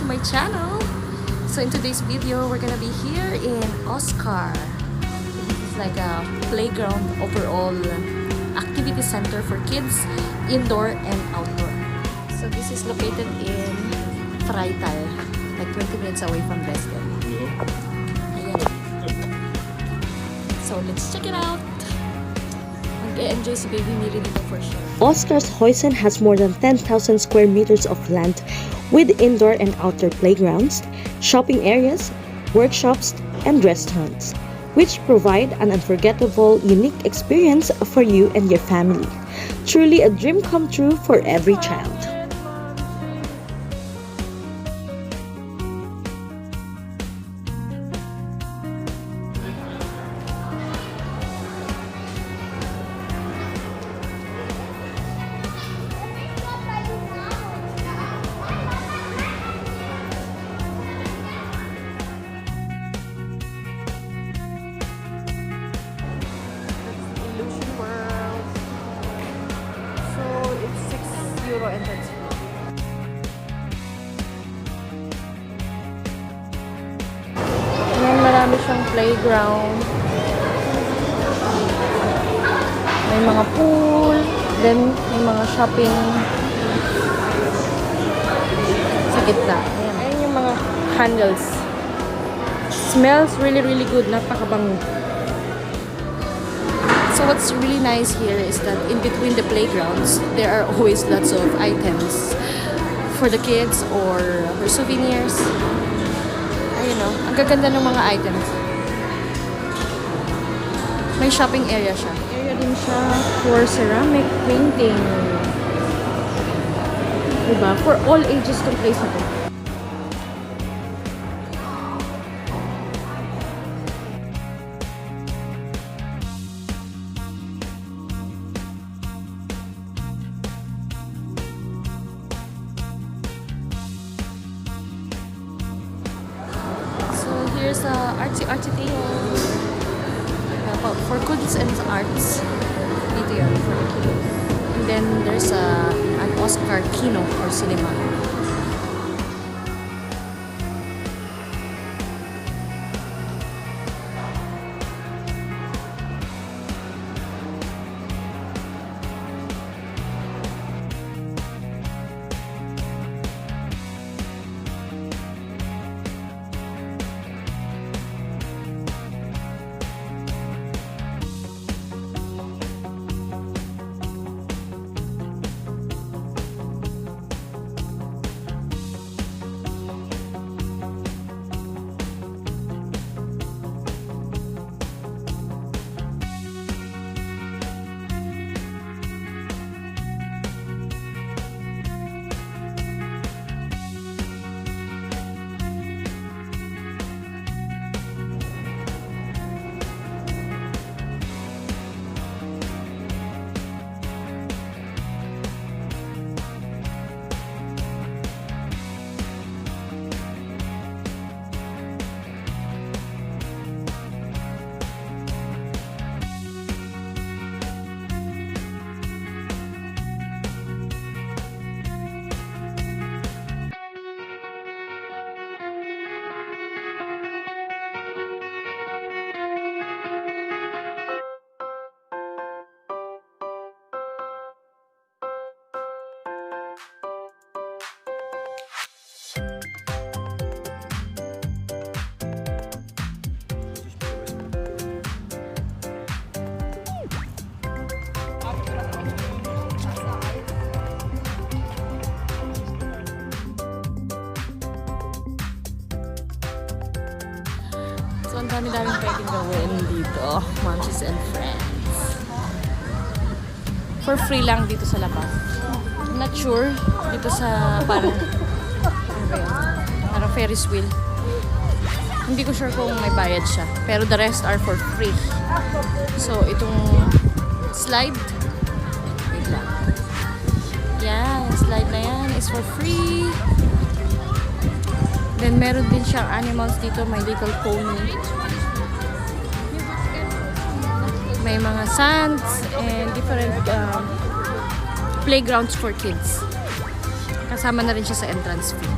my channel. So in today's video, we're gonna be here in Oskar. It's like a playground overall activity center for kids, indoor and outdoor. So this is located in Freital, like 20 minutes away from Dresden. Ayan. So let's check it out. Mag-enjoy si Baby Miri dito for sure. Oskarshausen has more than 10,000 square meters of land with indoor and outdoor playgrounds, shopping areas, workshops, and restaurants, which provide an unforgettable, unique experience for you and your family. Truly a dream come true for every child. Euro entrance fee. Ayan, marami siyang playground. May mga pool, then may mga shopping sa gitna. Ayan, ayan yung mga handles. Smells really, really good. Napakabango. So what's really nice here is that in between the playgrounds, there are always lots of items for the kids or for souvenirs. Ayun o, ang gaganda ng mga items. May shopping area siya. Area din siya for ceramic painting. Diba? For all ages tong place na to. Here's a artsy thing for goods and arts. Dito yun for the kids. And then there's an Oskar kino or cinema. So, ang dami-daming pwedeng gawin dito, mommies and friends. For free lang dito sa labas. I'm not sure dito sa parang Ferris wheel. Hindi ko sure kung may bayad siya. Pero the rest are for free. So, itong slide, wait lang. Yan, slide na yan is for free. Then, meron din siyang animals dito. May little pony. May mga sands and different playgrounds for kids. Kasama na rin siya sa entrance fee.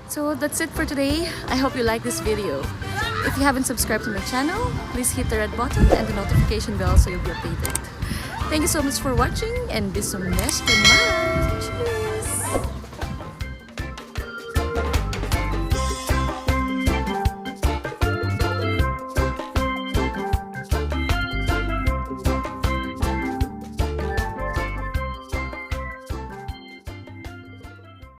So that's it for today. I hope you like this video. If you haven't subscribed to my channel, please hit the red button and the notification bell so you'll be updated. Thank you so much for watching and bis zum nächsten Mal.